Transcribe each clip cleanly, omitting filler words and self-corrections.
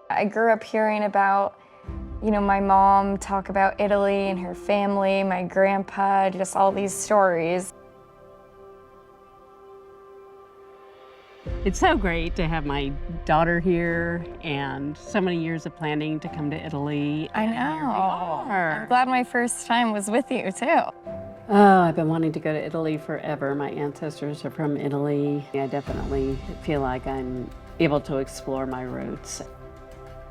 I grew up hearing about, my mom talk about Italy and her family, my grandpa, just all these stories. It's so great to have my daughter here and so many years of planning to come to Italy. I know. I'm glad my first time was with you too. Oh, I've been wanting to go to Italy forever. My ancestors are from Italy. I definitely feel like I'm able to explore my roots.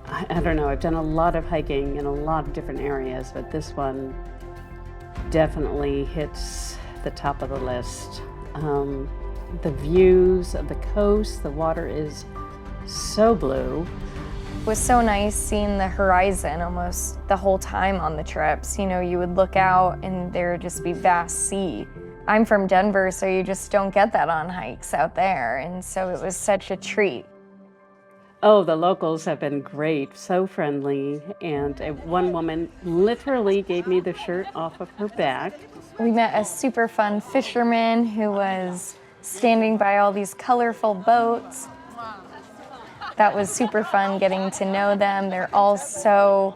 I don't know, I've done a lot of hiking in a lot of different areas, but this one definitely hits the top of the list. The views of the coast, the water is so blue. It was so nice seeing the horizon almost the whole time on the trips. You would look out and there would just be vast sea. I'm from Denver, so you just don't get that on hikes out there, and so it was such a treat. Oh, the locals have been great, so friendly, and one woman literally gave me the shirt off of her back. We met a super fun fisherman who was standing by all these colorful boats. That was super fun getting to know them. They're all so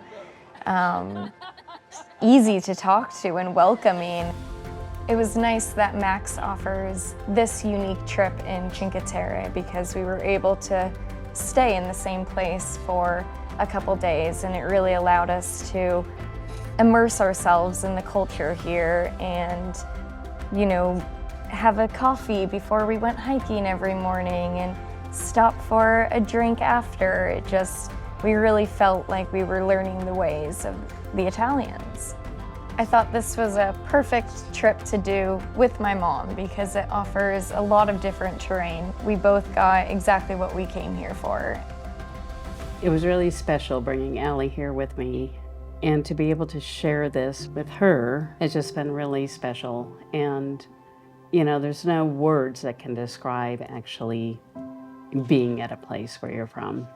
easy to talk to and welcoming. It was nice that Max offers this unique trip in Cinque Terre because we were able to stay in the same place for a couple days, and it really allowed us to immerse ourselves in the culture here and, have a coffee before we went hiking every morning and stop for a drink after. We really felt like we were learning the ways of the Italians. I thought this was a perfect trip to do with my mom because it offers a lot of different terrain. We both got exactly what we came here for. It was really special bringing Allie here with me, and to be able to share this with her has just been really special. And there's no words that can describe actually being at a place where you're from.